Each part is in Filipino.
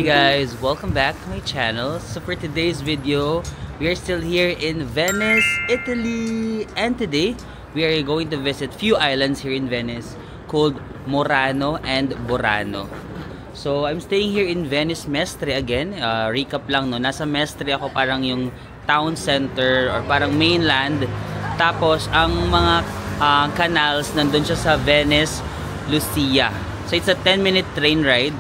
Hi guys, welcome back to my channel. So for today's video, we are still here in Venice, Italy. And today, we are going to visit few islands here in Venice called Murano and Burano. So I'm staying here in Venice Mestre again. Recap lang, no? Nasa Mestre ako, parang yung town center or parang mainland. Tapos ang mga canals nandun siya sa Venice, Lucia. So it's a 10-minute train ride.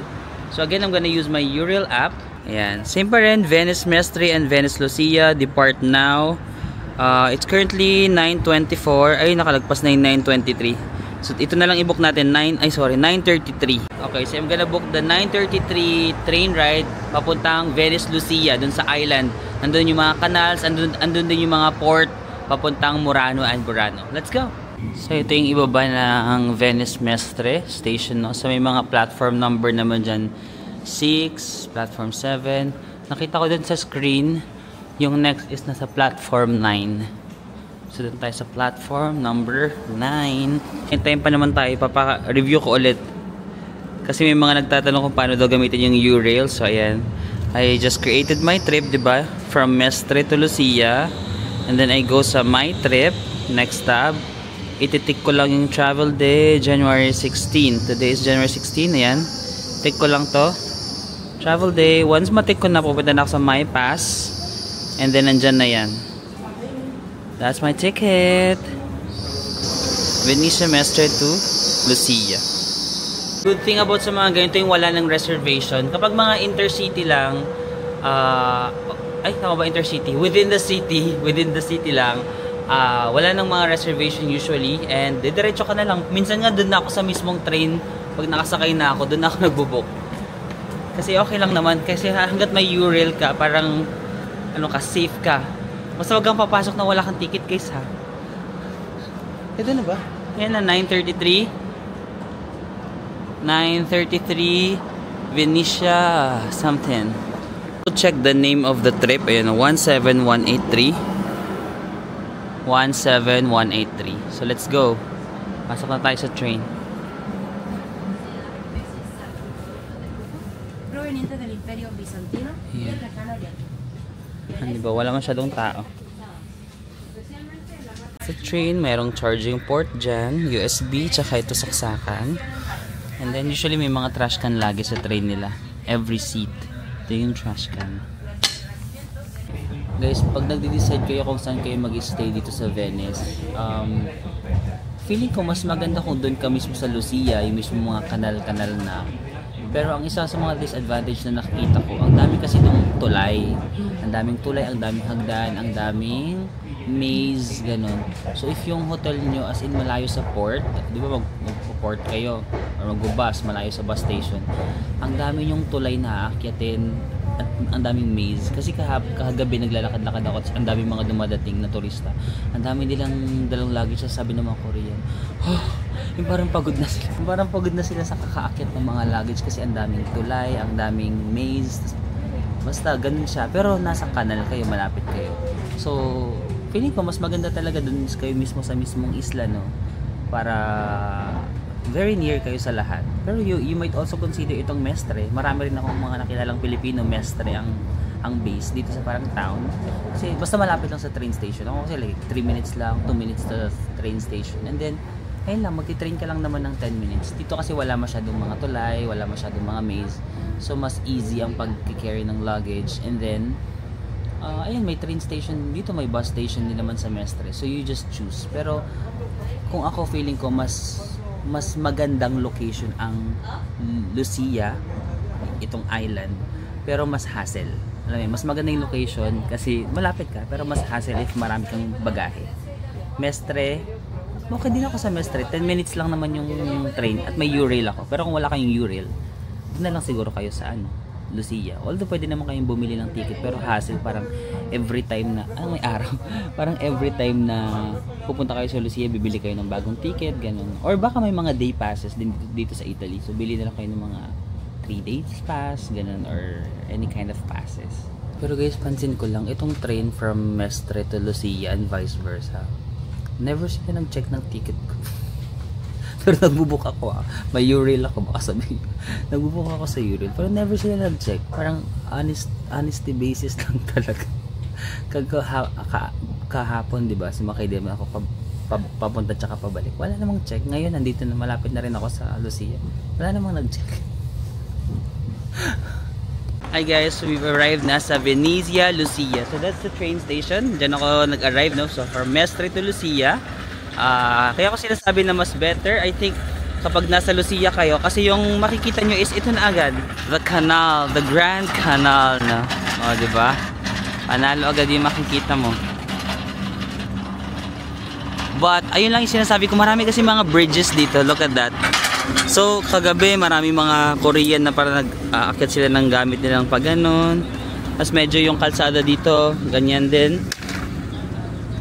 So again, I'm gonna use my Eurail app. Ayan. Same pa rin, Venice Mestre and Venice Lucia. Depart now. It's currently 9:24. Ay, nakalagpas na yung 9:23. So ito na lang i-book natin. 9:33. Okay, so I'm gonna book the 9:33 train ride papuntang Venice Lucia, dun sa island. Nandun yung mga canals, andun din yung mga port papuntang Murano and Burano. Let's go! So ito yung ibaba ng Venice Mestre station, no? So may mga platform number naman dyan, 6, platform 7. Nakita ko dun sa screen, yung next is nasa platform 9. So dun tayo sa platform number 9. Hintayin pa naman tayo, papa-review ko ulit kasi may mga nagtatanong kung paano daw gamitin yung Eurail. So ayan, I just created my trip, diba? From Mestre to Lucia. And then I go sa my trip, next tab. Ititik ko lang yung travel day, January 16. Today is January 16, ayan. Tick ko lang to. Travel day. Once matik ko na, pupunta na ako sa My Pass. And then nandyan na yan. That's my ticket. Venice Mestre to Lucia. Good thing about sa mga ganito yung wala ng reservation. Kapag mga intercity lang, ay, tama ba intercity? Within the city lang, wala nang mga reservation usually, and diretso ka na lang. Minsan nga doon na ako sa mismong train, pag nakasakay na ako, doon na ako nagbo-book. Kasi okay lang naman, kasi hanggat may Eurail ka, parang ano ka, safe ka. Basta wag kang papasok na wala kang ticket, guys, ha. Ito na ba? Yan na, 9:33 Venetia something. Check the name of the trip. Ayan, 17183 17183. So let's go. Pasok na tayo sa train. Yeah. Ano ba? Wala masyadong tao. Sa train, mayroong charging port dyan, USB, tsaka ito saksakan. And then usually may mga trash can lagi sa train nila. Every seat. Ito yung trash can. Guys, pag nagde-decide kayo kung saan kayo mag-stay dito sa Venice, feeling ko mas maganda kung doon ka mismo sa Lucia, yung mismo mga kanal-kanal na. Pero ang isa sa mga disadvantage na nakikita ko, ang dami kasi ng tulay. Ang daming tulay, ang daming hagdan, ang daming maze, ganun. So if yung hotel niyo as in malayo sa port, di ba mag-port kayo or mag-bus, malayo sa bus station, ang dami yung tulay na aakyatin at ang daming maze. Kasi kahagabi naglalakad-lakad ako at ang daming mga dumadating na turista. Ang dami nilang dalang luggage, sabi ng mga Korean. Yung parang pagod na sila. Yung parang pagod na sila sa kakaakyat ng mga luggage kasi ang daming tulay, ang daming maze. Basta ganun siya. Pero nasa canal kayo, malapit kayo. So, feeling ko mas maganda talaga dun kayo mismo sa mismong isla, no? Para very near kayo sa lahat. Pero you might also consider itong Mestre. Marami rin akong mga nakilalang Pilipino Mestre ang base dito sa parang town. Kasi basta malapit lang sa train station. Ako kasi like 3 minutes lang, 2 minutes to the train station. And then, ayun lang, magti-train ka lang naman ng 10 minutes. Dito kasi wala masyadong mga tulay, wala masyadong mga maze. So, mas easy ang pag-carry ng luggage. And then, ayun, may train station. Dito may bus station din naman sa Mestre. So, you just choose. Pero, kung ako feeling ko, mas magandang location ang Lucia, itong island, pero mas hassle. Alam mo, mas maganda yung location kasi malapit ka, pero mas hassle if marami kang bagahe. Mestre, okay din ako sa Mestre, 10 minutes lang naman yung train at may Eurail ako. Pero kung wala kayong Eurail, doon na lang siguro kayo sa Lucia. Although pwede naman kayong bumili ng ticket, pero hassle, parang every time na may araw, parang every time na pupunta kayo sa Lucia, bibili kayo ng bagong ticket, ganun. Or baka may mga day passes din dito sa Italy. So bili na lang kayo ng mga 3 days pass, ganun, or any kind of passes. Pero guys, pansin ko lang, itong train from Mestre to Lucia and vice versa, never sila nag-check ng ticket ko. Pero nagbubook ako may URL ako, baka sabihin. Nagbubook ako sa URL, pero never sila nag-check. Parang honesty basis lang talaga. Kahapon, di ba, sumakay din ako papunta tsaka pabalik. Wala namang check. Ngayon, nandito na, malapit na rin ako sa Lucia. Wala namang nag-check. Hi guys, we've arrived na sa Venezia, Lucia. So that's the train station. Diyan ako nag-arrive, no? So from Mestre to Lucia. Kaya ko sinasabi na mas better, I think, kapag nasa Lucia kayo, kasi yung makikita nyo is ito na agad, the canal, the Grand Canal, no? O, diba? Panalo agad yung makikita mo. But ayun lang yung sinasabi ko, marami kasi mga bridges dito. Look at that. So kagabi marami mga Korean na para nag-aakyat sila ng gamit nilang pag ganon. Tapos medyo yung kalsada dito ganyan din.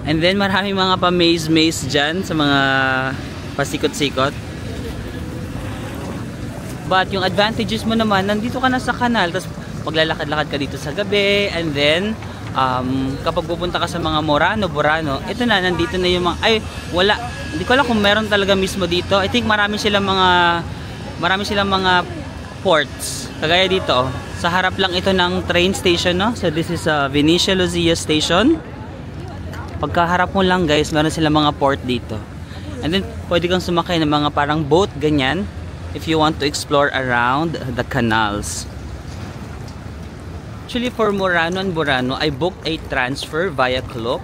And then marami mga pa-maze dyan sa mga pasikot-sikot. But yung advantages mo naman, nandito ka na sa kanal, tapos maglalakad-lakad ka dito sa gabi. And then kapag pupunta ka sa mga Burano, ito na, nandito na yung mga, wala, hindi ko alam kung meron talaga mismo dito. I think marami silang mga ports. Kagaya dito, sa harap lang ito ng train station, no? So this is Venezia Lucia Station. Pagkaharap mo lang guys, meron silang mga port dito. And then pwede kang sumakay ng mga parang boat, ganyan, if you want to explore around the canals. Actually, for Burano, I booked a transfer via Klook.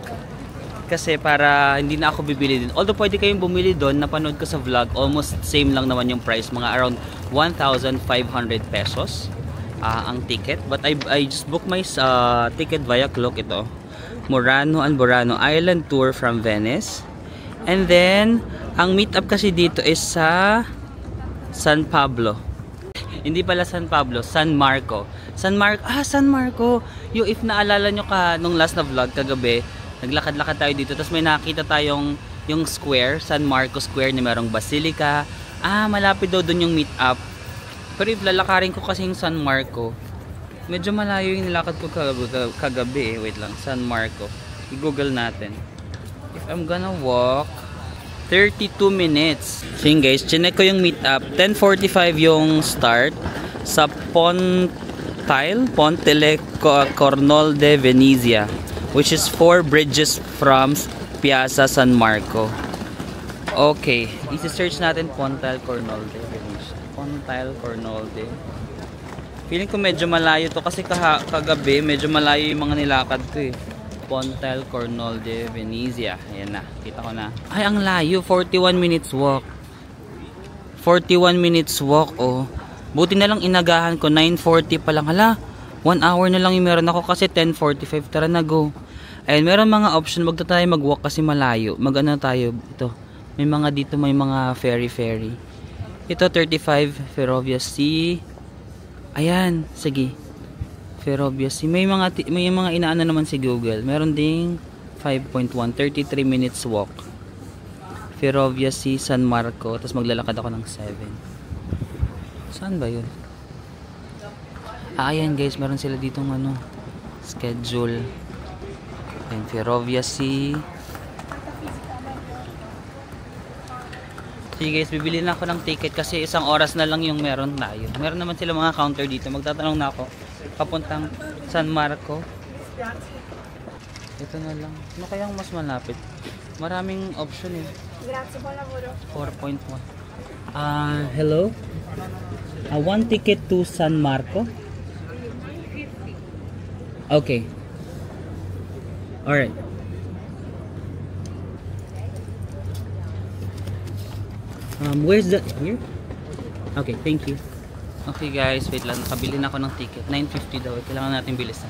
Kasi para hindi na ako bibili din. Although pwede kayong bumili doon, napanood ko sa vlog, almost same lang naman yung price. Mga around 1,500 pesos ang ticket. But I just booked my ticket via Klook ito. Burano Island Tour from Venice. And then, ang meet-up kasi dito is sa San Pablo. Hindi pala San Pablo, San Marco. San Marco. If naalala nyo ka nung last na vlog kagabi, naglakad-lakad tayo dito. Tapos may nakita tayong yung square, San Marco Square, na merong basilica. Malapit daw dun yung meet-up. Pero if lalakarin ko kasi yung San Marco, medyo malayo yung nilakad ko kagabi. Wait lang, San Marco. I-google natin. If I'm gonna walk, 32 minutes. So yun guys, chinek ko yung meet-up. 10:45 yung start sa Pontile Cornol de Venezia, which is 4 bridges from Piazza San Marco. Okay, isi-search natin Pontile Cornol de Venezia. Pontile Cornol de. Feeling ko medyo malayo to kasi kagabi medyo malayo yung mga nilakad ko eh. Pontile Cornol de Venezia. Ayan na, kita ko na. Ay, ang layo, 41 minutes walk. 41 minutes walk, oh. Buti na lang inagahan ko, 9:40 pa lang. Hala, 1 hour na lang yung meron ako kasi 10:45. Tara na, go. Ayun, meron mga option, wag na tayo mag-walk kasi malayo. Mag-ano tayo, ito. May mga dito, may mga ferry. Ito, 35, Ferrovia Sea. Ayan, sige. Ferrovia Sea. May mga inaano naman si Google. Meron ding 5.1, 33 minutes walk. Ferrovia Sea, San Marco. Tapos maglalakad ako ng 7. Saan ba yun? Ayan guys, meron sila ditong schedule. Ayan, Ferrovia Sea. Sige guys, bibili na ako ng ticket kasi 1 oras na lang yung meron tayo. Meron naman sila mga counter dito. Magtatanong na ako papuntang San Marco. Ito na lang. Ano kayang mas malapit? Maraming option eh. 4.1. Hello? One ticket to San Marco? Okay. Alright. Where's the... Here? Okay, thank you. Okay guys, wait lang. Nakabili na ako ng ticket. 9.50 daw. Kailangan natin bilisan.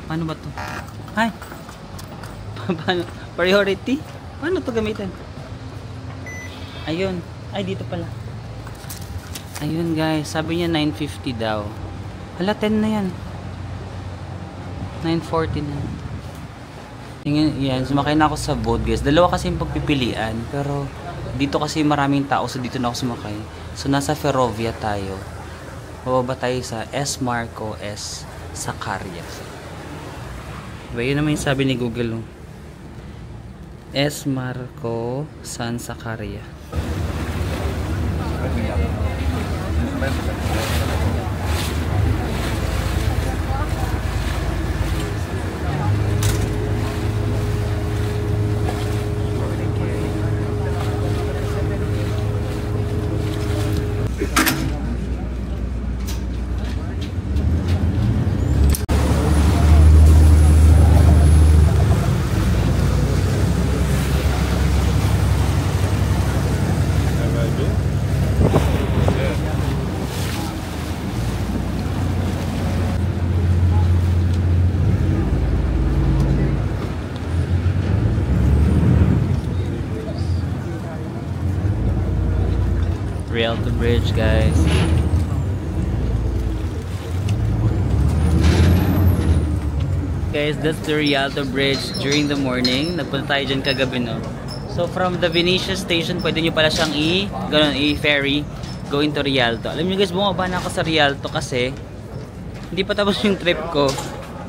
Paano ba to? Hi! Paano? Priority? Paano to gamitin? Ayun. Ay, dito pala. Ayun guys. Sabi niya 9.50 daw. Hala, 10 na yan. 9.40 na. Yan, sumakay na ako sa boat guys. Dalawa kasi yung pagpipilian. Pero dito kasi maraming tao. So dito na ako sumakay. So nasa Ferrovia tayo. Bababa tayo sa S. Marco S. Sakaria. Diba yun naman yung sabi ni Google. S. Marco San Sakaria. Rialto Bridge, guys. Guys, that's the Rialto Bridge during the morning. Nagpunta tayo dyan kagabi, no? So, from the Venetian Station, pwede nyo pala siyang i-ferry going to Rialto. Alam nyo guys, bumaba na ako sa Rialto kasi hindi pa tapos yung trip ko.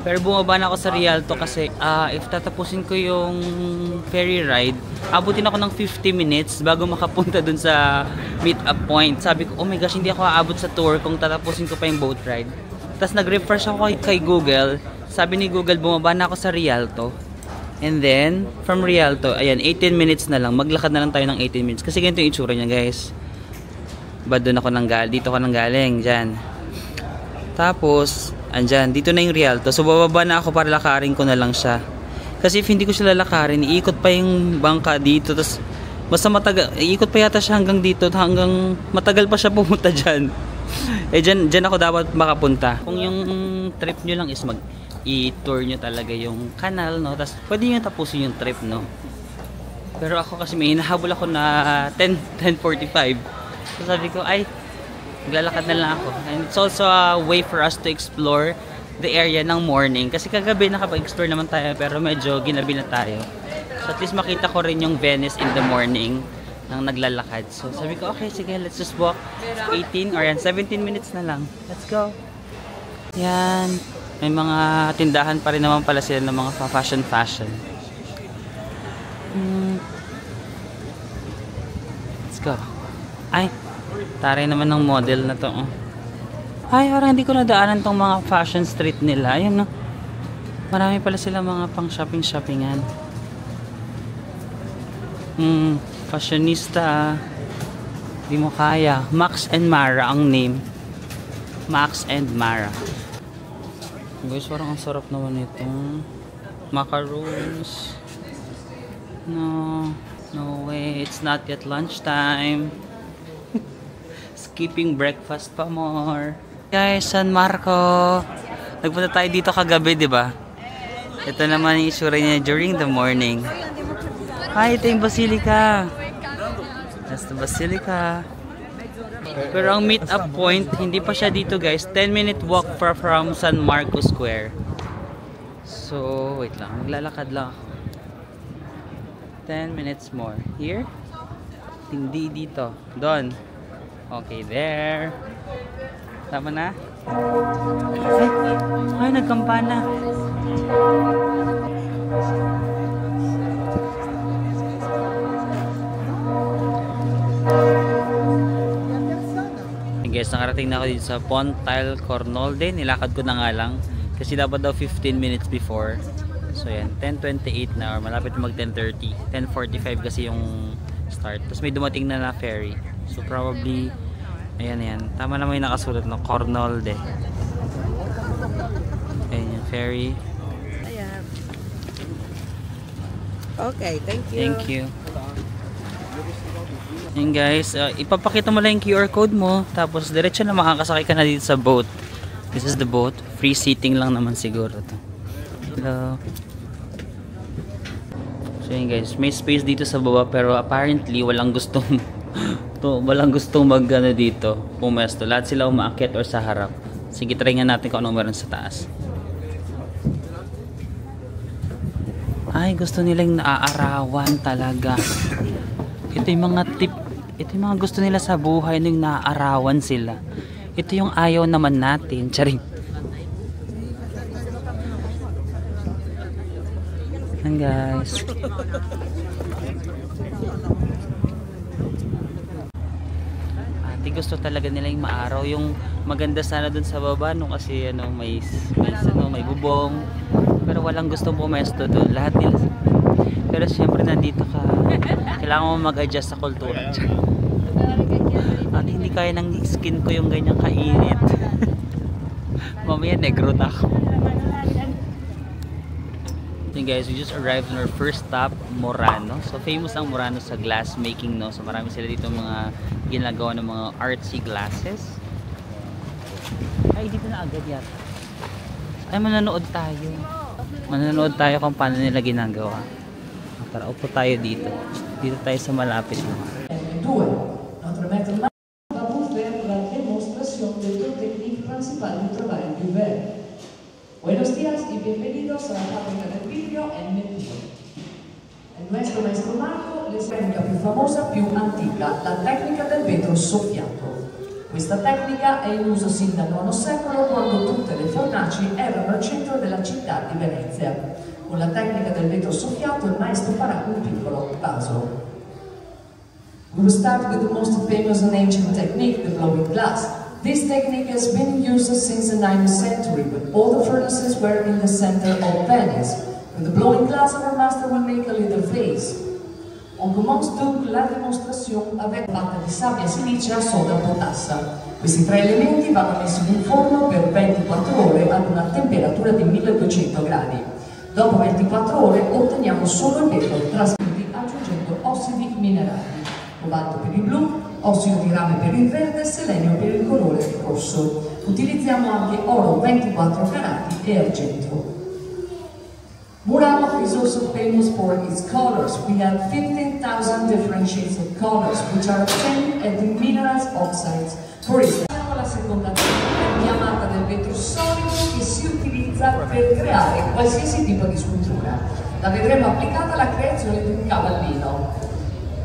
Pero bumaba na ako sa Rialto kasi if tatapusin ko yung ferry ride, abutin ako ng 50 minutes bago makapunta dun sa meet-up point. Sabi ko, oh my gosh, hindi ako aabot sa tour kung tatapusin ko pa yung boat ride. Tapos nag-refresh ako kay Google. Sabi ni Google, bumaba na ako sa Rialto. And then, from Rialto, ayan, 18 minutes na lang. Maglakad na lang tayo ng 18 minutes. Kasi ganito yung itsura niya, guys. Ba doon ako dito ako nang galing, dyan. Tapos, andyan, dito na yung Rialto. So, bababa na ako para lakarin ko na lang siya. Kasi if hindi ko siya lalakarin, iikot pa yung bangka dito. Tapos, basta matagal, iikot pa yata siya hanggang dito. Hanggang matagal pa siya pumunta dyan. Eh, dyan ako dapat makapunta. Kung yung trip nyo lang is i-tour nyo talaga yung canal, no? Tapos, pwede nyo tapusin yung trip, no? Pero ako kasi may hinahabol ako na 10:45. So, sabi ko, ay, maglalakad na lang ako. And it's also a way for us to explore the area ng morning. Kasi kagabi nakapag-explore naman tayo pero medyo ginabi na tayo. So at least makita ko rin yung Venice in the morning nang naglalakad. So sabi ko, okay, sige, let's just walk 18 or 17 minutes na lang. Let's go. Yan. May mga tindahan pa rin naman pala sila ng mga fashion. Let's go. Ay, taray naman ng model na to. Ay, parang hindi ko nadaanan tong mga fashion street nila. Ayun, no? Marami pala sila mga pang shoppingan. Fashionista. Di mo kaya. Max and Mara ang name. Max and Mara. Guys, parang ang sarap naman itong macaroons. No way. It's not yet lunchtime. Skipping breakfast pa more. Guys, San Marco. Nagpunta tayo dito kagabi, di ba? Ito naman yung itsura niya during the morning. Ay, ito yung Basilica. That's the Basilica. Pero ang meet-up point, hindi pa siya dito, guys. 10-minute walk from San Marco Square. So, wait lang. Maglalakad lang ako. 10 minutes more. Here? Hindi dito. Doon. Okay, there. Tama na? Ay, nagkampana. Guys, nakarating na ako dito sa Pontal Cornolde. Nilakad ko na nga lang. Kasi dapat daw 15 minutes before. So yan, 10:28 na or malapit mag 10:30. 10:45 kasi yung start. Tapos may dumating na ferry. So probably ayan. Tama naman yung nakasulat ng Cornolde. Ayan yung ferry. Ayan. Okay, thank you. Thank you. Ayan guys, ipapakita mo lang yung QR code mo. Tapos diretso na makakasakay ka na dito sa boat. This is the boat. Free seating lang naman siguro to. Hello. So yun guys, may space dito sa baba pero apparently walang gustong mag-ano dito, pumesto. Lahat sila umaakyat or sa harap. Sige, try nga natin kung anong meron sa taas. Ay, gusto nilang naaarawan talaga. Ito yung mga ito yung mga gusto nila sa buhay, yung naaarawan sila. Ito yung ayaw naman natin. Charing. Yan guys. gusto talaga nila yung maaraw. Yung maganda sana dun sa baba, no, kasi ano, may bubong. Pero walang gustong pumesto dun. Lahat nila. Pero syempre nandito ka, kailangan mo mag-adjust sa kultura. At hindi kaya ng skin ko yung ganyang kainit. Mamaya negro na ako. So guys, we just arrived on our first stop, Murano. So famous ang Murano sa glass making, no. So marami sila dito mga ginagawa ng mga artsy glasses. Ay, dito na agad yata. Ay, manonood tayo. Manonood tayo kung paano nila ginagawa. Tara, upo tayo dito. Dito tayo sa malapit mo. Notre maître va vous faire la démonstration de deux techniques principales du travail du verre. Buenos días y bienvenidos a la fábrica del vidrio en México. El nuestro maestro Marco les técnica più famosa, più antica, la tecnica del vetro soffiato. Questa tecnica è in uso sin dal IX secolo, quando tutte le fornaci erano al centro della città di Venezia. Con la tecnica del vetro soffiato il maestro farà un piccolo vaso. We will start with the most famous and ancient technique, the blowing glass. This technique has been used since the 9th century, when all the furnaces were in the center of Venice. With the blowing glass, our master will make a little vase. On commence donc la démonstration avec fatta di sabbia, silice e soda potassa. Questi tre elementi vanno messi in un forno per 24 ore ad una temperatura di 1200 gradi. Dopo 24 ore otteniamo solo il vetro trasferito aggiungendo ossidi minerali. Cobalto per il blu, ossido di rame per il verde, selenio per il colore rosso. Utilizziamo anche oro 24 carati e argento. Murano is also famous for its colors. We have 15,000 different shades of colors, which are obtained at the minerals oxides. For instance, la seconda tecnica chiamata del vetro solido che si utilizza per creare qualsiasi tipo di scultura. La vedremo applicata alla creazione di un cavallino.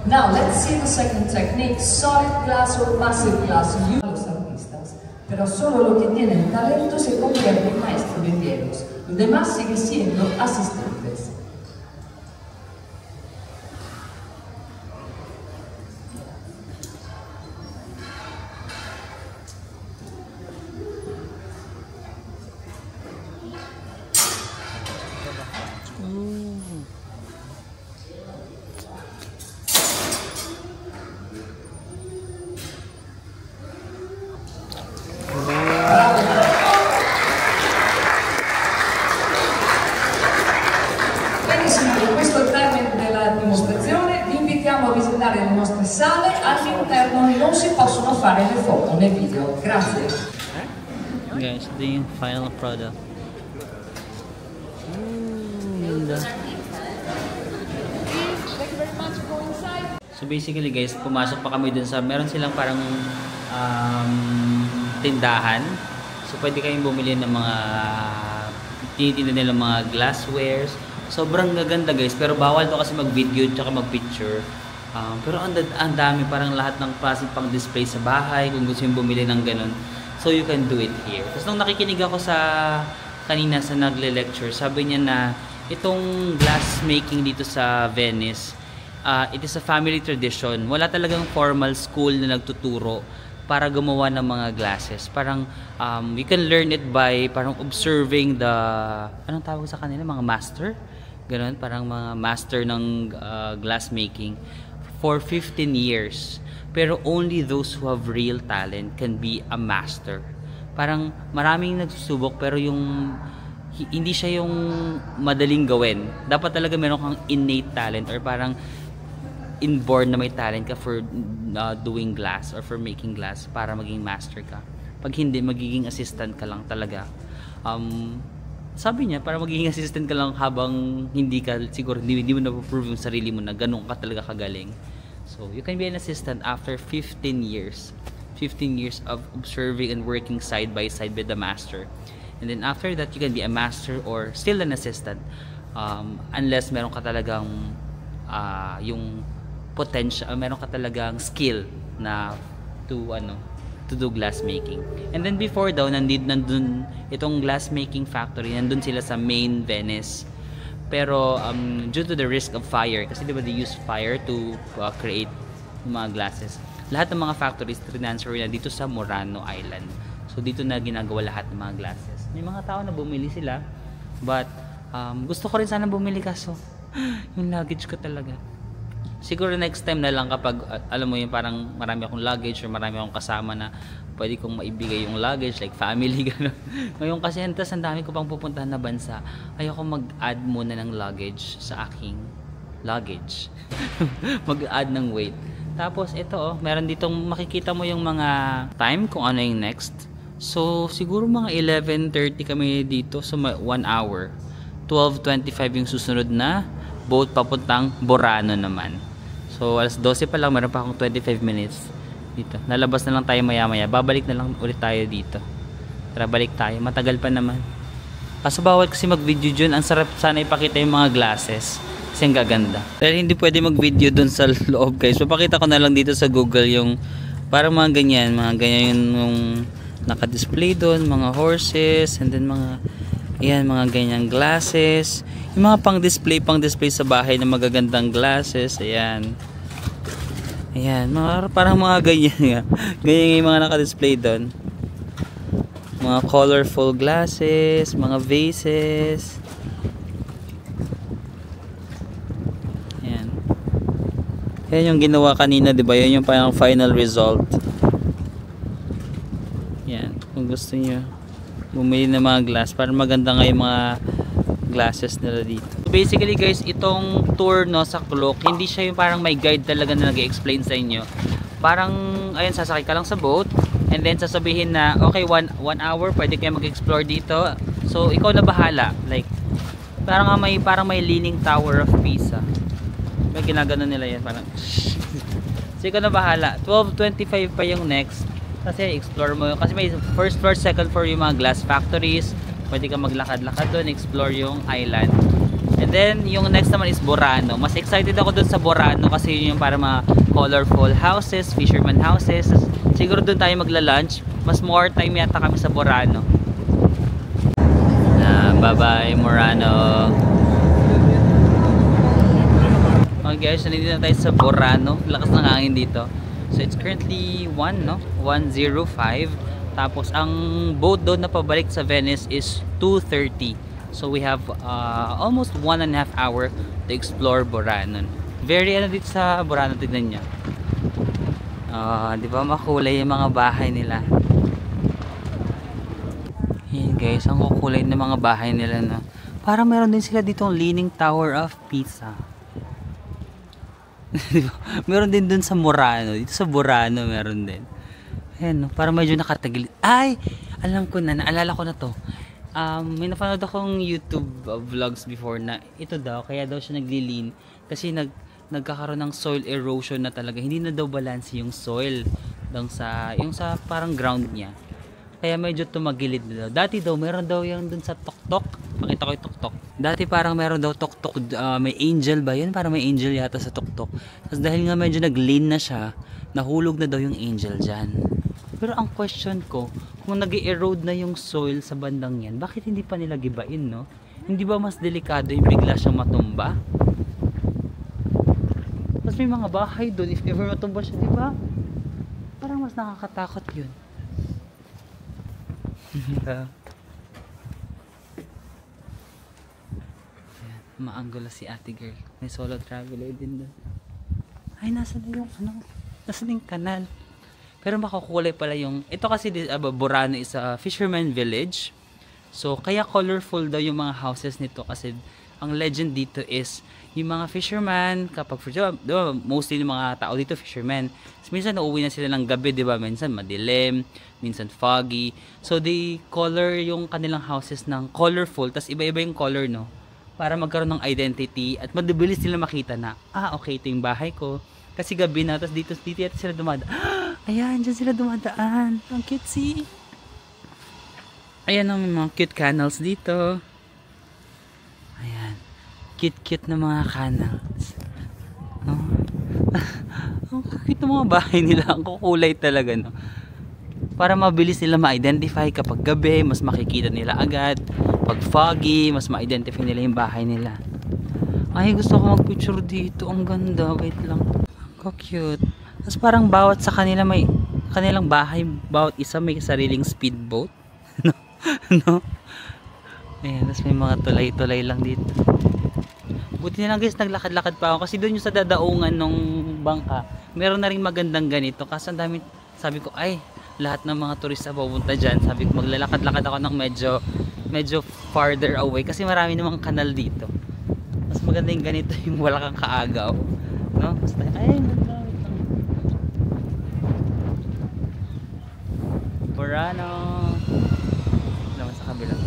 Now let's see the second technique, solid glass or massive glass, used los artistas. Pero solo lo que tienen talento se convierte en maestros vidrieros. Los demás siguen siendo asistentes. Visitare le nostre sale, all'interno non si possono fare le foto né video. Grazie. Guys, the final product. Ganda. So basically guys, pumasok pa kami dun sa, meron silang parang tindahan. So pwede kayong bumili ng mga tinitinda nilang mga glasswares. Sobrang gaganda guys, pero bawal to kasi mag-video at mag-picture. Pero ang dami, parang lahat ng klase pang display sa bahay, kung gusto yung bumili ng ganun. So you can do it here. Tapos nung nakikinig ako kanina sa nagle-lecture, sabi niya na itong glass making dito sa Venice, it is a family tradition. Wala talagang formal school na nagtuturo para gumawa ng mga glasses. Parang you can learn it by parang observing the, anong tawag sa kanila, mga master? Ganun, parang mga master ng glass making for 15 years. Pero only those who have real talent can be a master. Parang maraming nagsusubok pero yung hindi siya yung madaling gawin. Dapat talaga meron kang innate talent or parang inborn na may talent ka for doing glass or for making glass para maging master ka. Pag hindi, magiging assistant ka lang talaga. Sabi niya, para magiging assistant ka lang habang hindi ka, siguro hindi mo na-prove yung sarili mo na ganun ka talaga kagaling. So, you can be an assistant after 15 years. 15 years of observing and working side by side with the master. And then after that, you can be a master or still an assistant. Unless meron ka talagang yung potential, meron ka talagang skill na to do glass making. And then before daw, nandun itong glass making factory, nandun sila sa main Venice. Pero due to the risk of fire, kasi diba they use fire to create mga glasses. lahat ng mga factories transfer na dito sa Murano Island. So dito na ginagawa lahat ng mga glasses. May mga tao na bumili sila, but gusto ko rin sana bumili, kaso yung luggage ko talaga. Siguro next time na lang kapag alam mo yung parang marami akong luggage or marami akong kasama na pwede kong maibigay yung luggage, like family, gano'n. Ngayon kasi ang dami ko pang pupuntahan na bansa, ayoko mag-add muna ng luggage sa aking luggage. Mag-add ng weight. Tapos ito meron ditong makikita mo yung mga time kung ano yung next. So siguro mga 11:30 kami dito, so 1 hour. 12:25 yung susunod na boat papuntang Burano naman. So alas 12 pa lang, meron pa akong 25 minutes dito. Nalabas na lang tayo maya maya, babalik na lang ulit tayo dito. Tara, balik tayo, matagal pa naman. Kaso bawal kasi mag video dyan. Ang sarap sana ipakita yung mga glasses kasi ang gaganda. Pero hindi pwede mag video dun sa loob, guys. Papakita ko na lang dito sa Google yung parang mga ganyan yung naka-display dun, mga horses, and then mga ganyang glasses. Yung mga pang-display sa bahay na magagandang glasses. Ayan, parang mga ganyan. Ganyan yung mga naka-display doon. Mga colorful glasses, mga vases. Ayan. Yan yung ginawa kanina, diba? Yan yung parang final result. Yan. Kung gusto nyo bumili ng mga glass, para maganda nga yung mga glasses nila dito. Basically guys, itong tour sa Klook, hindi siya yung parang may guide talaga na nag-explain sa inyo. Parang ayun, sasakay ka lang sa boat and then sasabihin na okay, 1 hour pwede kayo mag-explore dito. So ikaw na bahala. Like parang may Leaning Tower of Pisa. May ginagano nila yan parang. So ikaw na bahala. 12:25 pa yung next. Kasi explore mo, kasi may first floor, second floor yung mga glass factories. Pwede ka maglakad-lakad doon, explore yung island. And then yung next naman is Burano. Mas excited ako doon sa Burano kasi yun yung para mga colorful houses, fisherman houses. Siguro doon tayo magla-lunch. Mas more time yata kami sa Burano. Bye bye Murano. Okay guys, nandito na tayo sa Burano. Lakas ng hangin dito. So it's currently 1:05. Tapos ang boat doon na pabalik sa Venice is 2:30. So we have almost 1.5 hour to explore Burano. Very dito sa Burano, tignan niyo. Di ba makulay yung mga bahay nila? Yan guys, ang kukulay ng mga bahay nila, no? Parang meron din sila dito Leaning Tower of Pisa. Meron din dun sa Murano. Dito sa Burano meron din. Ayan, no? Parang medyo nakatagilid. Ay! Alam ko na, naalala ko na to. May napanood akong YouTube vlogs before na ito daw, kaya daw siya nagli-lean kasi nagkakaroon ng soil erosion na talaga. Hindi na daw balance yung soil yung sa parang ground niya. Kaya medyo tumagilid na daw. Dati daw, meron daw yung dun sa Tuktok. Pakita ko yung Tuktok. Dati parang meron daw Tuktok, may angel ba yun? Parang may angel yata sa Tuktok. Tapos dahil nga medyo nag-lean na siya, nahulog na daw yung angel dyan. Pero ang question ko, kung nag-erode na yung soil sa bandang yan, bakit hindi pa nila gibain, no? Hindi ba mas delikado yung bigla siyang matumba? Tapos may mga bahay doon, if ever matumba siya, di ba? Parang mas nakakatakot yun. Maanggula si ate girl. May solo traveler din doon. Ay, nasa na yung nasa na yung kanal. Pero makukulay pala yung ito kasi Burano is a fisherman village. So kaya colorful daw yung mga houses nito kasi ang legend dito is yung mga fisherman kapag diba, mostly yung mga tao dito fishermen. So, minsan nauuwi na sila ng gabi, diba? Minsan madilim, minsan foggy. So they color yung kanilang houses ng colorful, tas iba-iba yung color, no? Para magkaroon ng identity at madabilis nila makita na okay, ito yung bahay ko. Kasi gabi na, tas dito yata sila dumadaan. Ayan, dyan sila dumadaan. Ang cutesy. Ayan ang mga cute canals dito. Ayan. Cute na mga canals. Ang cute na mga bahay nila. Ang kukulay talaga, no? Para mabilis nila ma-identify kapag gabi, mas makikita nila agad. Pag foggy, mas ma-identify nila yung bahay nila. Ay, gusto ko mag-picture dito. Ang ganda. Wait lang. Ang cute. Tapos parang bawat sa kanila may kanilang bahay, bawat isa may sariling speedboat. No? No? Ayan, tapos may mga tulay-tulay lang dito. Buti na lang guys, naglakad-lakad pa ako kasi doon yung sa dadaungan ng bangka, meron na rin magandang ganito. Kasi ang dami, sabi ko, ay, lahat ng mga turista pupunta dyan. Sabi ko, maglalakad-lakad ako ng medyo farther away kasi marami namang kanal dito. Mas maganda yung ganito, yung wala kang kaagaw. No? Basta, ay, wait lang. Burano. Naman sa kabila.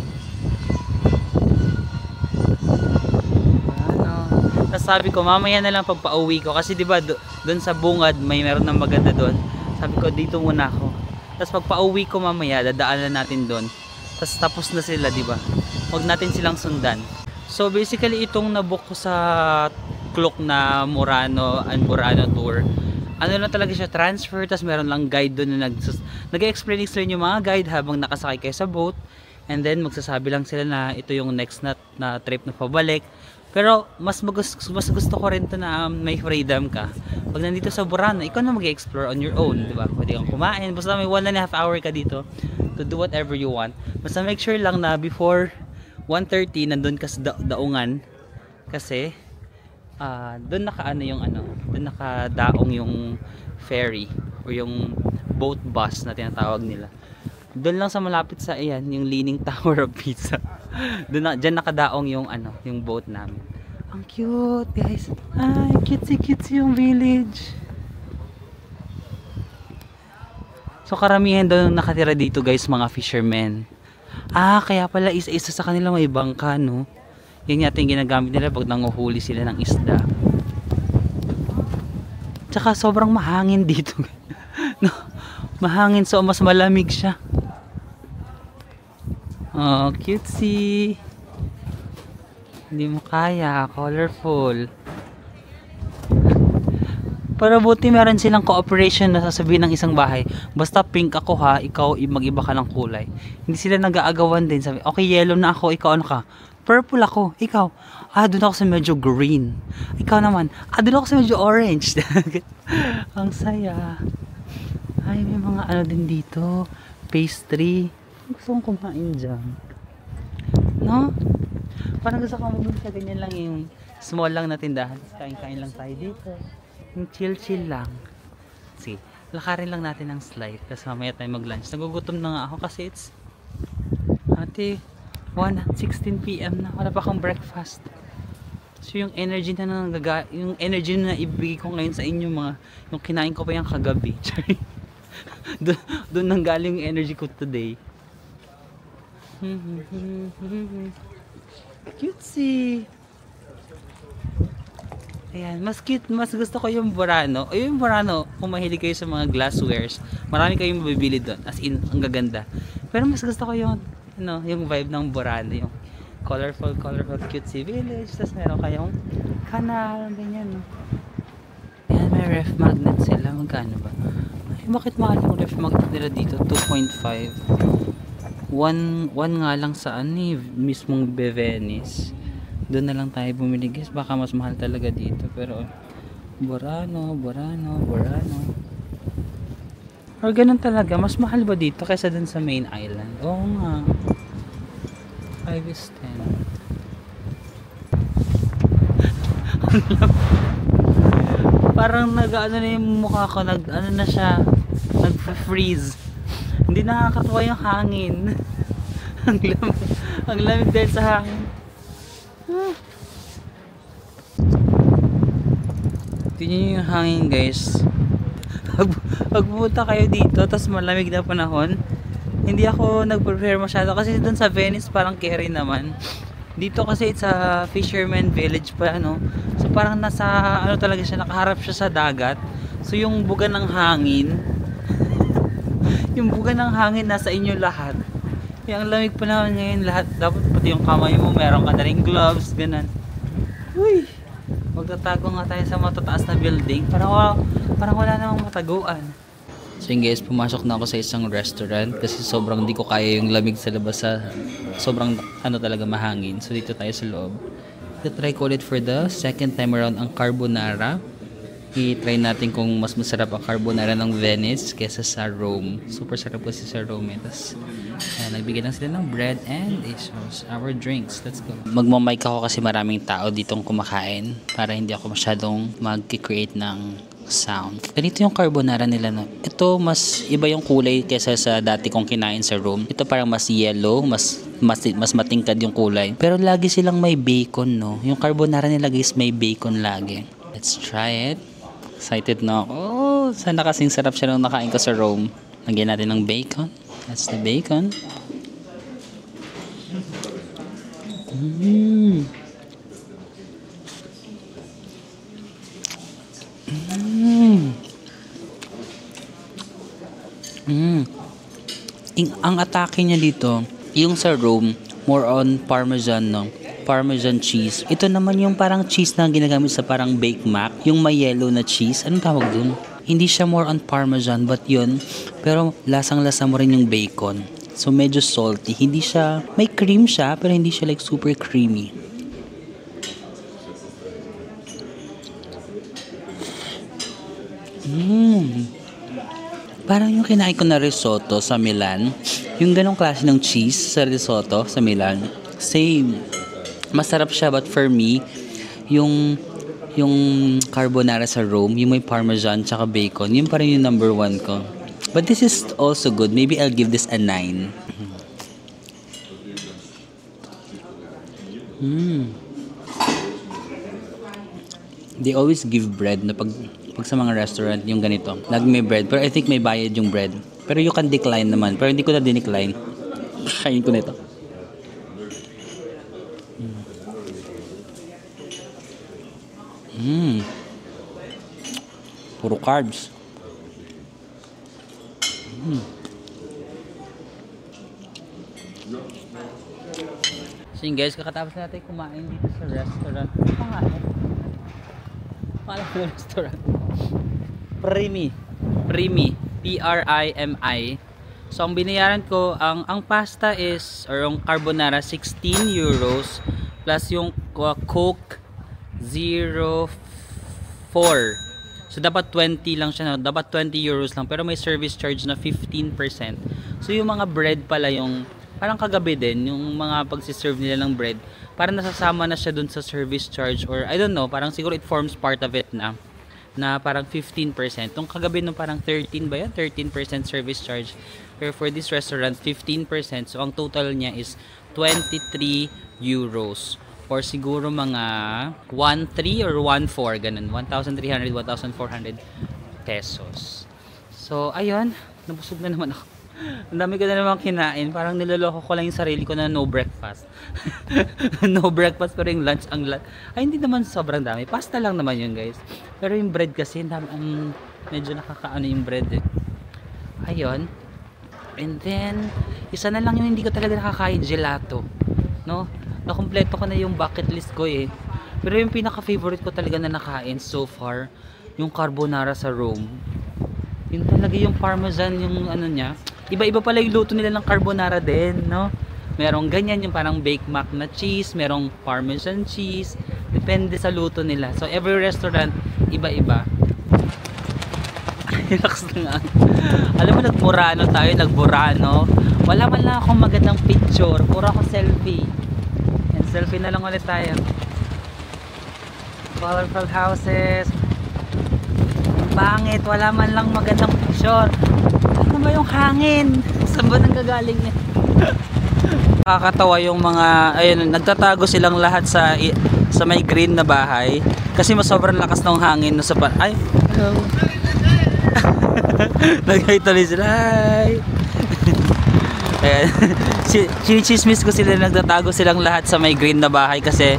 Tapos sabi ko mamaya na lang pag pauwi ko kasi 'di ba doon sa bungad may meron ng maganda doon. Sabi ko dito muna ako. Tapos pag pauwi ko mamaya dadaanan natin doon. Tapos na sila, 'di ba? Huwag natin silang sundan. So basically itong nabook ko sa Klook na Murano and Burano tour. Ano lang talaga siya, transfer, tapos meron lang guide doon na nag-explain yung mga guide habang nakasakay kayo sa boat. And then magsasabi lang sila na ito yung next na trip na pabalik. Pero mas gusto ko rin to na may freedom ka. Pag nandito sa Burano, ikaw na mag-explore on your own, di ba? Pwede kang kumain, basta may 1.5 hour ka dito to do whatever you want. Basta make sure lang na before 1:30 nandun ka sa daungan kasi doon doon nakadaong yung ferry o yung boat bus na tinatawag nila. Doon lang sa malapit sa yung Leaning Tower of Pisa. Diyan nakadaong yung yung boat namin. Ang cute, guys. Ay, cutesy yung village. So karamihan doon nakatira dito, guys, mga fishermen. Kaya pala isa-isa sa kanila may bangka, no? Yan yata yung ginagamit nila pag nanguhuli sila ng isda. Tsaka sobrang mahangin dito. No? Mahangin, so mas malamig siya. Oh, cutesy. Hindi mo kaya, colorful. Pero buti meron silang cooperation na sasabihin ng isang bahay, basta pink ako ha, ikaw mag-iba ka ng kulay. Hindi sila nag-aagawan din. Sabi, okay, yellow na ako, ikaw ano ka? Purple ako, ikaw. Doon ako sa medyo green. Ikaw naman, doon ako sa medyo orange. Ang saya. Ay, may mga din dito. Pastry. Gusto kong kumain dyan. No? Parang gusto kong mabili sa ganyan lang yung small lang na tindahan. Kain-kain lang tayo dito. Yung chill-chill lang. Sige, lakarin lang natin ang slide. Tapos mamaya tayo mag-lunch. Nagugutom na nga ako kasi it's 1:16 PM na. Wala pa akong breakfast. So yung energy na ibigay ko ngayon sa inyo yung kinain ko pa yung kagabi. Doon nang galing yung energy ko today. Cutesy. Ayan, mas gusto ko yung Burano. O yung Burano, kung mahilig kayo sa mga glasswares, marami kayong mabibili doon. As in, ang gaganda. Pero mas gusto ko yung yung vibe ng Burano, yung colorful cutesy village. Tapos meron kayong kanal, ganyan, no? Ayan, may ref magnet sila. Magkano ba? Ay, bakit mahal yung ref magnet nila dito? 2.5. One nga lang sa mismong Venice. Doon na lang tayo bumili, guys. Baka mas mahal talaga dito. Pero Burano. Or ganun talaga, mas mahal ba dito kaysa dun sa main island? Oo nga. 5 is 10. Parang na yung mukha ko, na siya, nag-freeze. Hindi nakakatuwa yung hangin. Ang lamig dahil sa hangin. Tingnan nyo yung hangin, guys. Pag pumunta kayo dito tapos malamig na panahon, hindi ako nag-prepare masyado kasi doon sa Venice parang carry naman. Dito kasi it's a fisherman village pa, no? So parang nasa talaga siya, nakaharap siya sa dagat. So yung buga ng hangin yung buga ng hangin nasa inyo lahat. Yung lamig pa naman ngayon lahat, dapat pati yung kamay mo meron ka na ring gloves, ganun. Uy, magtatago nga tayo sa matataas na building parang wala namang mataguan. So yun, guys, pumasok na ako sa isang restaurant kasi sobrang di ko kaya yung lamig sa labas, sobrang talaga mahangin. So dito tayo sa loob. Try ko ulit for the second time around ang carbonara. I-try natin kung mas masarap ang carbonara ng Venice kesa sa Rome. Super sarap kasi sa Rome. Tapos, nagbigay lang sila ng bread and our drinks. Let's go. Magmamic ako kasi maraming tao ditong kumakain para hindi ako masyadong mag-create ng sound. Ganito yung carbonara nila, no? Ito, mas iba yung kulay kesa sa dati kong kinain sa Rome. Ito parang mas yellow, mas matingkad yung kulay. Pero lagi silang may bacon, no? Yung carbonara nila guys, may bacon lagi. Let's try it. Excited na ako. Oh, sana kasing sarap siya nung nakain ko sa Rome. Lagyan natin ng bacon. That's the bacon. Ang atake niya dito, yung sa Rome, more on parmesan, no? Parmesan cheese. Ito naman yung parang cheese na ginagamit sa parang Bake Mac. Yung may yellow na cheese. Anong tawag dun? Hindi siya more on parmesan, but yun. Pero lasang-lasa mo rin yung bacon. So medyo salty. Hindi siya, may cream siya, pero hindi siya like super creamy. Parang yung kinain ko na risotto sa Milan. Yung ganong klase ng cheese sa risotto sa Milan. Same. Masarap siya, but for me, yung carbonara sa Rome, yung may parmesan tsaka bacon, yun pa rin yung number 1 ko. But this is also good. Maybe I'll give this a 9. They always give bread na pag sa mga restaurant yung ganito. Lagi may bread. Pero I think may bayad yung bread. Pero you can decline naman. Pero hindi ko na dinecline. Kain ko nito. Puro carbs. So yun guys, kakatapos natin kumain dito sa restaurant. Ano pa nga eh? Pala ng restaurant. Primi. Primi. So ang binayaran ko, ang pasta is, or yung carbonara, 16 euros plus yung Coke 04. So dapat 20 lang siya, no? Dapat 20 euros lang, pero may service charge na 15%. So yung mga bread pala, yung parang kagabi din, yung mga pagsiserve nila ng bread, parang nasasama na siya dun sa service charge, or I don't know, parang siguro it forms part of it na parang 15%. Yung kagabi nung parang 13 ba yan? 13% service charge. Pero for this restaurant, 15%. So ang total niya is 23 euros. Or siguro mga 1.3 or 1.4, ganun. 1,300, 1,400 pesos. So, ayun. Nabusog na naman ako. Ang dami ko na naman kinain. Parang niloloko ko lang yung sarili ko na no breakfast. No breakfast, pero yung lunch, ay, hindi naman sobrang dami. Pasta lang naman yun, guys. Pero yung bread kasi, medyo nakakaano yung bread. Ayun. And then, isa na lang yung hindi ko talaga nakakain, gelato. No? Nakompleto ko na yung bucket list ko eh. Pero yung pinaka-favorite ko talaga na nakain so far, yung carbonara sa Rome. Yun talaga yung parmesan, yung ano niya. Iba-iba pala yung luto nila ng carbonara din, no? Merong ganyan, yung parang Bake Mac na cheese, merong parmesan cheese. Depende sa luto nila. So every restaurant, iba-iba. Relax na nga. Alam mo, nagburano. Wala man lang akong magandang picture. Puro ako selfie. Selfie na lang ulit tayo. Colorful houses. Pangit, wala man lang magandang picture. Ano ba yung hangin? Saan ba nanggagaling yan? Nakakatawa yung mga, ayun, nagtatago silang lahat sa may green na bahay. Kasi mas sobrang lakas ng hangin. Ay, hello. Nagkituloy sila. Hi. Ayan. Chinichismis ko sila, nagtatago silang lahat sa may green na bahay kasi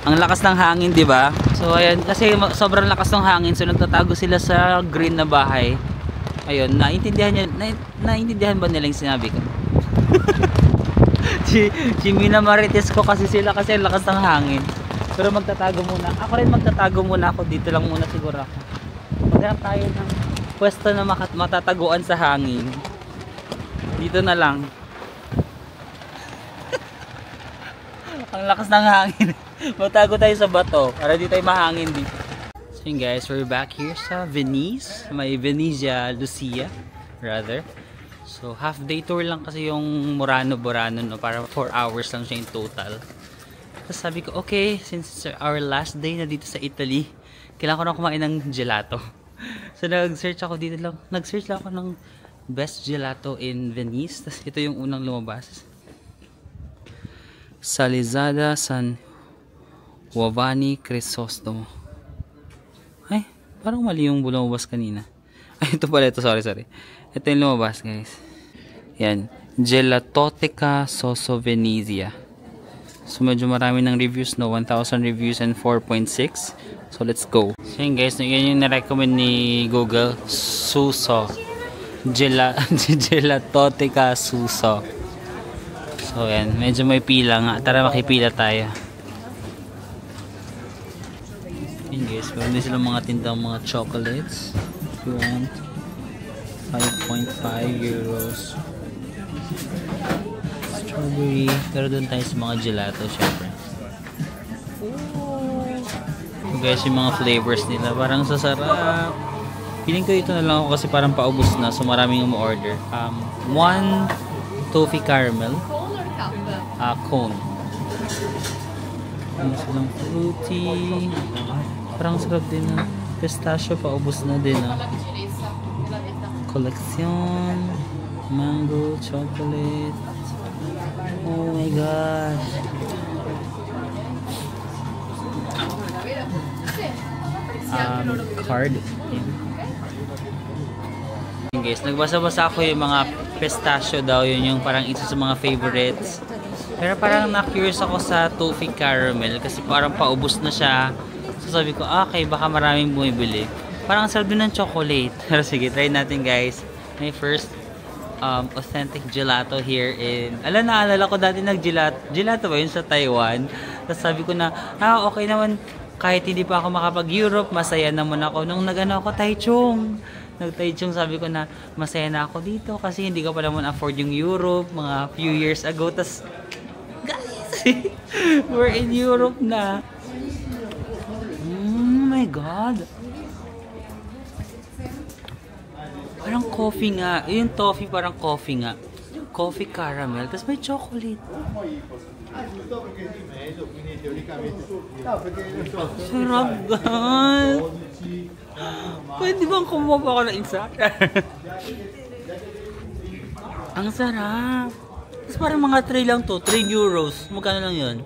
ang lakas ng hangin, di ba? So ayan, kasi sobrang lakas ng hangin, so nagtatago sila sa green na bahay. Ayun, naintindihan ba nila yung sinabi ko? Minamarites ko kasi sila kasi ang lakas ng hangin. Pero magtatago muna. Ako rin magtatago muna ako, dito lang muna siguro ako. Maghanap tayo ng pwesto na matataguan sa hangin. Dito na lang. Ang lakas ng hangin. Matago tayo sa bato para di tayo mahangin dito. So So yun guys, we're back here sa Venice. May Venezia Lucia, rather. So half day tour lang kasi yung Murano-Burano, no? Para 4 hours lang siya in total. Tapos sabi ko, okay, since it's our last day na dito sa Italy, kailangan ko na kumain ng gelato. So nag-search ako dito lang. Nag-search lang ako ng best gelato in Venice. Tapos ito yung unang lumabas. Salizada San Giovanni Crisostomo. Ay, parang mali yung lumabas kanina. Ay, ito pala. Ito, sorry. Ito yung lumabas, guys. Yan. Gelatoteca Soso Venezia. So, medyo marami ng reviews, no? 1,000 reviews and 4.6. So, let's go. So, yun, guys. Yan yung na-recommend ni Google. Suso. Gelatoteca Suso. So, yan. Medyo may pila nga. Tara, makipila tayo. Yun guys, meron din silang mga tindang mga chocolates. If you want, 5.5 euros. Strawberry. Pero doon tayo sa mga gelato, syempre. So guys, yung mga flavors nila, parang sasarap. Feeling ko ito na lang ako kasi parang paubos na, so maraming umorder. One toffee caramel cone. Ano silang fruity. Parang sarap din na. Pistachio, paubos na din na. Collection. Mango, chocolate. Oh my gosh. Card. Guys, nagbasa-basa ako yung mga pistachio daw. Yun yung parang isa sa mga favorites. Pero parang na-curious ako sa toffee caramel kasi parang paubos na siya. So sabi ko, okay, baka maraming bumibili. Parang sarap din ng chocolate. Pero sige, try natin guys. My first authentic gelato here in... Naalala ko dati nag-gelato ba yun sa Taiwan? Tapos sabi ko na, okay naman. Kahit hindi pa ako makapag-Europe, masaya naman ako. Nung nag-ano ako, Taichung. Nag-Taichung, sabi ko na, masaya na ako dito. Kasi hindi ko pa naman afford yung Europe. Mga few years ago. Tapos, guys, we're in Europe na. Oh my God. Parang coffee nga. Yung toffee parang coffee nga. Coffee caramel. Tapos may chocolate. Sarap, guys. Pwede bang kumuha pa ako ng isa? Ang sarap. Tapos parang mga tray lang to. 3 euros. Magkano lang yun?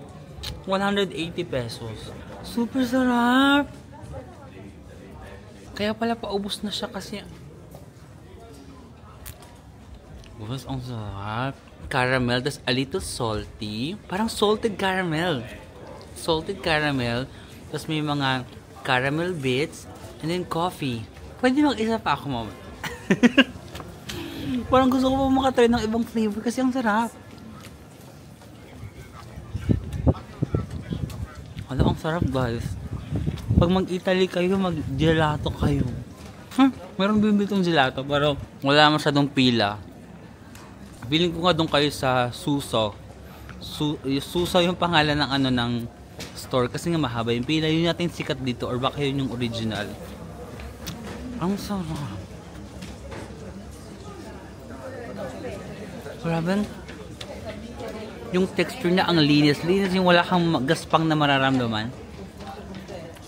180 pesos. Super sarap. Kaya pala paubos na siya kasi. Guys, ang sarap. Caramel, tas a little salty. Parang salted caramel. Salted caramel. Tas may mga caramel bits. And then coffee. Pwede mag-isa pa ako, mama. Parang gusto ko pa makatry ng ibang flavor kasi ang sarap. Ang sarap guys. Pag mag-Italy kayo, mag-gelato kayo. Meron din ditong gelato pero wala masyadong pila. Feeling ko nga doon kayo sa Suso. Suso yung pangalan ng ng store kasi nga mahaba yung pila. Yun natin sikat dito or baka yun yung original. Ang sarap. Grabe. Yung texture niya ang linis. Linis yung wala kang gaspang na mararamdaman.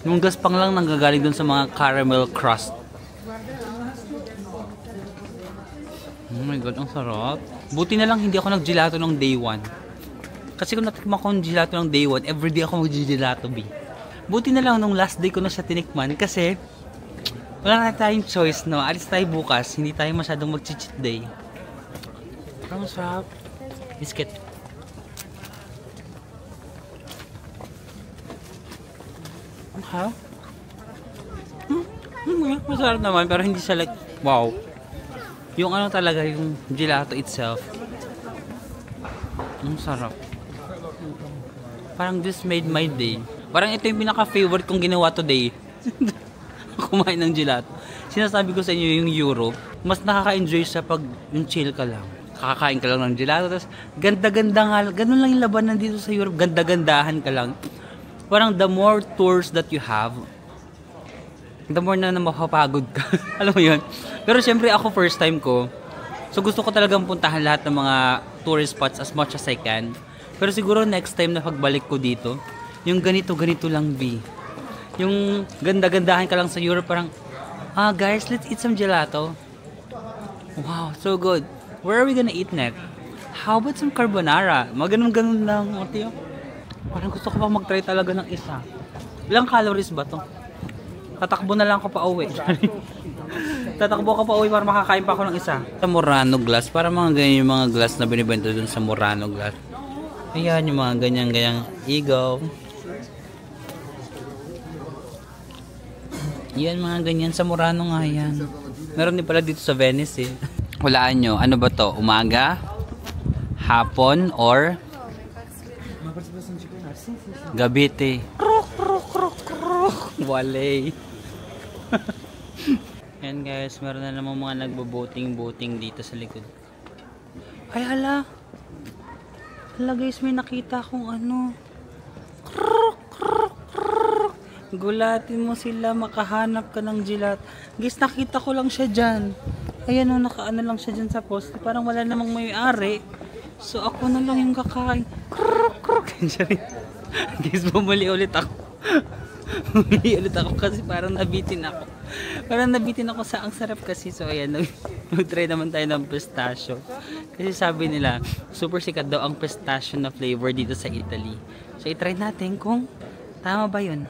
Yung gaspang lang nanggagaling dun sa mga caramel crust. Oh my God, ang sarap. Buti na lang hindi ako nag-gelato ng day 1. Kasi kung natikman ko ng gelato ng day 1, everyday ako mag-gelato B. Buti na lang nung last day ko na siya tinikman kasi wala na tayong choice, no? Alis tayo bukas, hindi tayo masyadong mag-cheat day. Ang sarap. Biscuit. Ang harap. Masarap naman pero hindi siya like, wow. Yung talaga, yung gelato itself. Ang sarap. Parang this made my day. Parang ito yung pinaka-favorite kong ginawa today. Kumain ng gelato. Sinasabi ko sa inyo yung Europe, mas nakaka-enjoy siya pag yung chill ka lang. Kakakain ka lang ng gelato, tapos ganda-ganda nga, ganun lang yung labanan dito sa Europe, ganda-gandahan ka lang. Parang the more tours that you have, the more na mapapagod ka. Alam mo yun? Pero syempre ako first time ko. So gusto ko talagang puntahan lahat ng mga tourist spots as much as I can. Pero siguro next time na pagbalik ko dito, yung ganito lang B. Yung ganda-gandahan ka lang sa Europe, parang, guys, let's eat some gelato. Wow, so good. Where are we gonna eat next? How about some carbonara? Ganun lang. Parang gusto ko pa mag-try talaga ng isa. Ilang calories ba to? Tatakbo na lang ako pa uwi. Tatakbo ka pa uwi para makakain pa ako ng isa. Sa Murano glass, para mga ganyan yung mga glass na binibenta dun sa Murano glass. Ayan, yung mga ganyan-ganyang igaw. Yan, mga ganyan. Sa Murano nga yan. Meron din pala dito sa Venice eh. Hulaan nyo, ano ba to? Umaga? Hapon? Or? Gabite. Wale. Yan guys, meron na naman mga nagbo-boating dito sa likod. Ay hala. Hala guys, may nakita akong ano. Gulatin mo sila, makahanap ka ng gelat. Guys, nakita ko lang siya dyan. Ayan o, nakaano lang siya dyan sa post. Parang wala namang may-ari. So ako na lang yung kakain. Guys, bumuli ulit ako. Bumuli ulit ako kasi parang nabitin ako. Parang nabitin ako sa ang sarap kasi. So ayan, nag-try naman tayo ng pistachio. Kasi sabi nila, super sikat daw ang pistachio na flavor dito sa Italy. So i-try natin kung tama ba yun.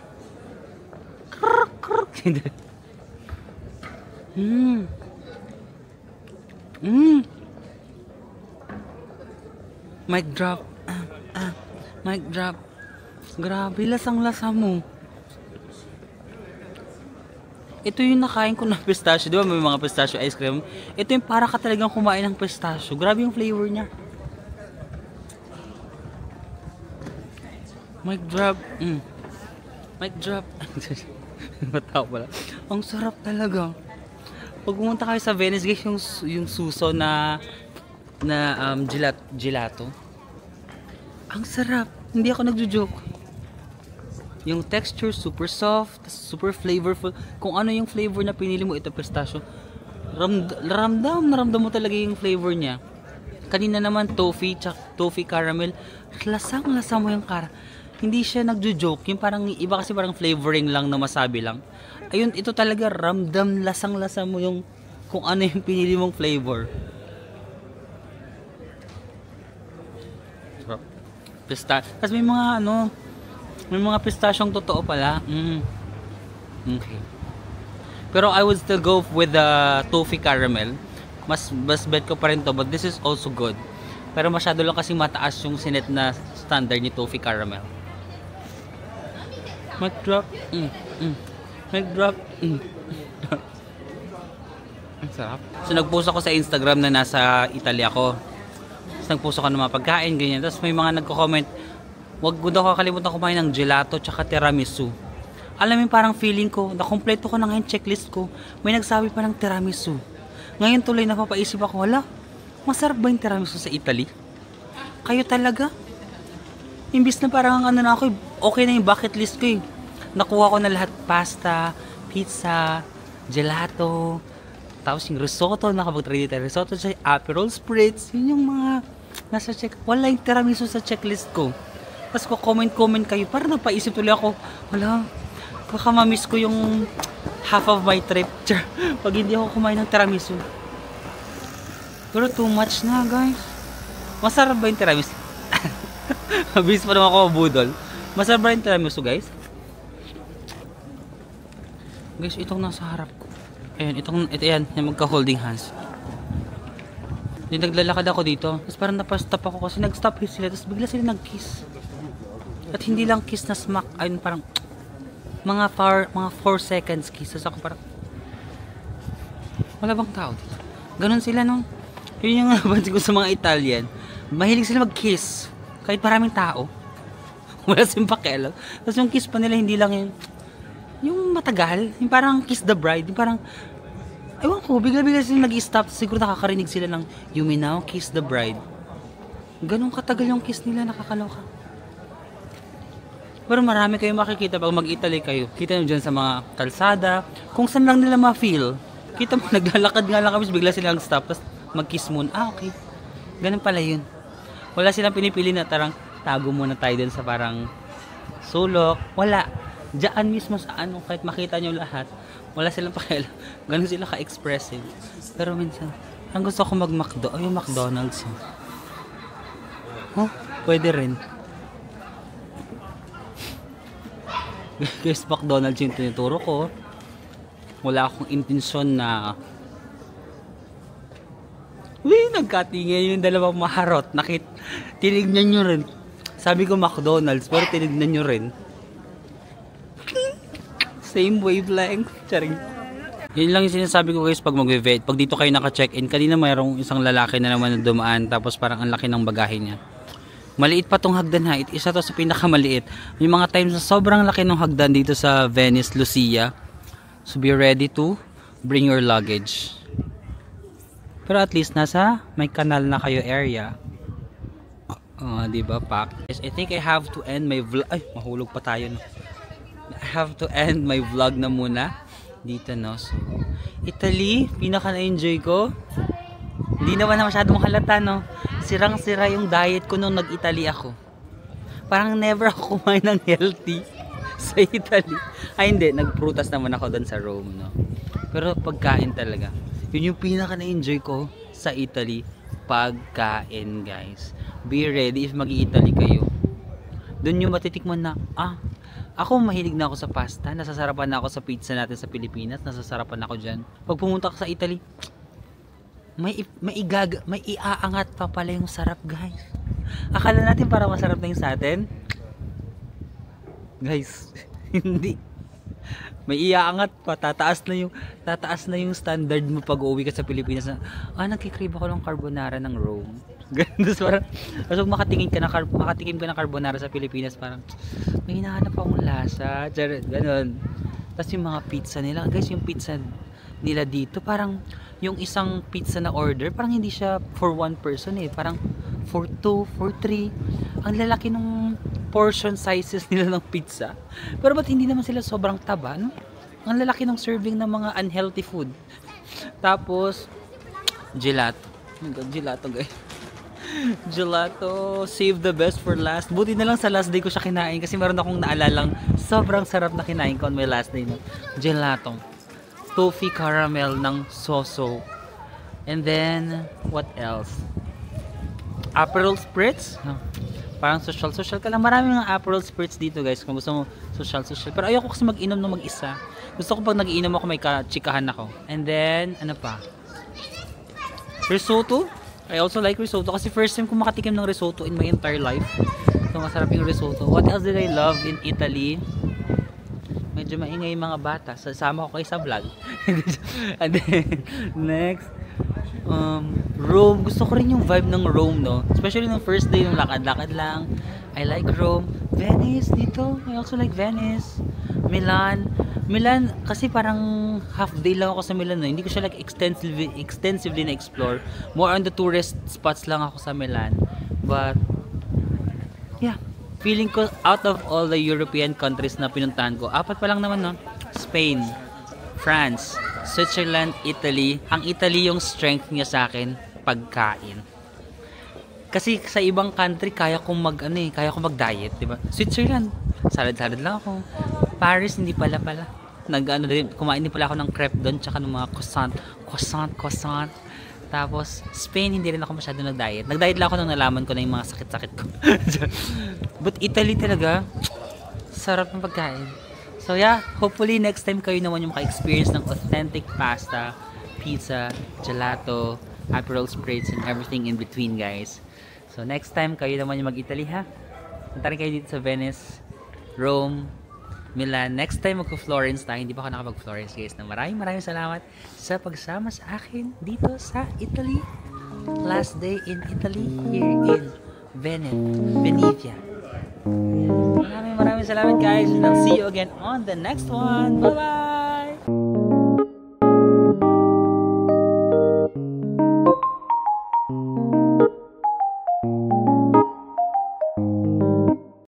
Mic drop. Mic drop. Grabe, lasang-lasa mo. Ito yung nakain ko na pistachio. Diba may mga pistachio ice cream? Ito yung para ka talagang kumain ng pistachio. Grabe yung flavor niya. Mic drop. Mic drop. Matawa pala. Ang sarap talaga. Pag pumunta kayo sa Venice guys, yung suso na gelato. Ang sarap. Hindi ako nagjo-joke. Yung texture super soft, super flavorful. Kung ano yung flavor na pinili mo, ito pistachio. Naramdam mo talaga yung flavor niya. Kanina naman toffee caramel. Lasang-lasa mo yung hindi siya nagjo-joke. Yung parang iba kasi parang flavoring lang na masabi lang. Ayun, ito talaga ramdam, lasang-lasa mo yung kung ano yung pinili mong flavor. Kasi may mga may mga pistasyong totoo pala. Okay. Pero I would still go with the toffee caramel. Mas bet ko pa rin to, but this is also good. Pero masyado lang kasi mataas yung sinet na standard ni toffee caramel. Mic drop. Mic drop. Ang sarap. So nag-post ako sa Instagram na nasa Italy ako. Tapos nag-post ako ng mga pagkain, ganyan. Tapos may mga nagko-comment, wag ko daw kakalimutan kumain ng gelato tsaka tiramisu. Alam mo parang feeling ko, nakompleto ko na ngayon checklist ko. May nagsabi pa ng tiramisu. Ngayon tuloy napapaisip ako, wala, masarap ba yung tiramisu sa Italy? Kayo talaga? Imbis na parang ano na ako, okay na yung bucket list ko eh. Nakuha ko na lahat, pasta, pizza, gelato, tapos yung risotto, nakapag-try dito risotto, Aperol Spritz, yun yung mga nasa check. Wala yung tiramisu sa checklist ko. Tapos ko comment kayo, parang napaisip tuloy ako, wala, baka ma-miss ko yung half of my trip pag hindi ako kumain ng tiramisu. Pero too much na guys. Masarap ba yung tiramisu? Mabilis pa naman ako mabudol. Masarap ba yung tiramisu guys? Guys, itong nasa harap ko. Ayan, ito yan, yung magka-holding hands. Yung naglalakad ako dito, tapos parang napastop ako kasi nag-stop sila, tapos bigla sila nag-kiss. At hindi lang kiss na smack, ayun parang mga 4 seconds kiss. Tapos ako parang, wala bang tao dito? Ganon sila no? Yun yung napansin ko sa mga Italian. Mahilig sila mag-kiss, kahit maraming tao. Wala silang pakialam. Tapos yung kiss pa nila, hindi lang yung matagal, yung parang kiss the bride, yung parang, ewan ko, bigla-bigla sila nag-stop, siguro nakakarinig sila ng, you may now kiss the bride. Ganun katagal yung kiss nila, nakakaloka. Pero marami kayong makikita pag mag-Italy kayo. Kita nyo dyan sa mga kalsada. Kung saan lang nila ma-feel. Kita mo, naglalakad nga lang kami, bigla silang stop, tapos mag-kiss muna. Okay. Ganun pala yun. Wala silang pinipili na tarang tago muna tayo dun sa parang sulok. Wala. Diyan mismo sa ano, kahit makita nyo lahat, wala silang pakialam. Ganun sila ka-expressive. Pero minsan, ang gusto ko mag-McDo, ay yung McDonald's. Oh, pwede rin. Guys, McDonald's yung tinuturo ko. Wala akong intensyon na nagkatingin yung dalawang maharot. Tinignan nyo rin. Sabi ko McDonald's, pero tinignan nyo rin. Same wavelength. Charing. Yun lang yung sinasabi ko guys pag mag-vet. Pag dito kayo naka-check-in, kanina mayroong isang lalaki na naman na dumaan, tapos parang ang laki ng bagahe niya. Maliit pa tong hagdan ha. Isa to sa pinakamaliit. May mga times na sobrang laki ng hagdan dito sa Venice, Lucia. So be ready to bring your luggage. Pero at least nasa may kanal na kayo area. Diba, pack? Yes, I think I have to end my vlog. Ay, mahulog pa tayo, no? I have to end my vlog na muna. Dito, no? So, Italy, pinaka na-enjoy ko. Hindi naman na masyadong halata, no? Sirang-sira yung diet ko nung nag-Italy ako. Parang never ako kumain ng healthy sa Italy. Ay, hindi. Nagprutas naman ako doon sa Rome, no? Pero pagkain talaga. Yun yung pinaka na-enjoy ko sa Italy. Pagkain, guys. Be ready if mag-i-Italy kayo. Doon yung matitikman na, ako mahilig na ako sa pasta. Nasasarapan na ako sa pizza natin sa Pilipinas. Nasasarapan ako dyan. Pag pumunta ka sa Italy, may iaangat pa pala yung sarap, guys. Akala natin para masarap na yung sa atin. Guys, hindi. May iaangat pa, tataas na yung standard mo pag uuwi ka sa Pilipinas na, nagkikrave ako ng carbonara ng Rome. Ganun, parang, kasi makatikim ka ng carbonara sa Pilipinas, parang, may hinahanap akong lasa, ganun. Tapos yung mga pizza nila, guys, yung pizza nila dito, parang, yung isang pizza na order, parang hindi siya for one person parang for two, for three. Ang lalaki ng portion sizes nila ng pizza. Pero ba't hindi naman sila sobrang taba, no? Ang lalaki ng serving ng mga unhealthy food. Tapos, gelato. Oh my God, gelato, guys. Gelato, save the best for last. Buti na lang sa last day ko siya kinain kasi meron akong naalalang sobrang sarap na kinain ko on my last day, no? Gelato. Toffee caramel ng Soso. And then, what else? Aperol Spritz. Parang social ka lang. Maraming mga Aperol Spritz dito, guys. Kung gusto mo social. Pero ayoko kasi mag-inom ng mag-isa. Gusto ko pag nag-iinom ako may kachikahan ako. And then, ano pa? Risotto. I also like risotto kasi first time ko makatikim ng risotto in my entire life. So, masarap yung risotto. What else did I love in Italy? Medyo maingay yung mga bata. Sasama ko kayo sa vlog. And then, next, Rome. Gusto ko rin yung vibe ng Rome, no? Especially ng first day, yung lakad-lakad lang. I like Rome. Venice, dito. I also like Venice. Milan, kasi parang half day lang ako sa Milan, no? Hindi ko siya like extensively na-explore. More on the tourist spots lang ako sa Milan. But, yeah. Feeling ko, out of all the European countries na pinuntahan ko, 4 pa lang naman, no? Spain, France, Switzerland, Italy. Ang Italy yung strength niya sa akin, pagkain. Kasi sa ibang country, kaya kong mag-diet, di ba? Switzerland, salad-salad lang ako. Paris, hindi pala. Kumain din pala ako ng crepe doon, tsaka ng mga croissant. Tapos, Spain, hindi rin ako masyado nag-diet. Nag-diet lang ako nung nalaman ko na yung mga sakit-sakit ko. But Italy talaga, sarap ng pagkain. So yeah, hopefully next time kayo naman yung maka-experience ng authentic pasta, pizza, gelato, Aperol Spritz, and everything in between, guys. So next time kayo naman yung mag-Italy, ha? Punta rin kayo dito sa Venice, Rome, Milan. Next time magko-Florence tayo. Hindi pa ako nakapag-Florence, guys. Na maraming salamat sa pagsama sa akin dito sa Italy. Last day in Italy here in Venezia. Maraming salamat, guys. And I'll see you again on the next one. Bye-bye!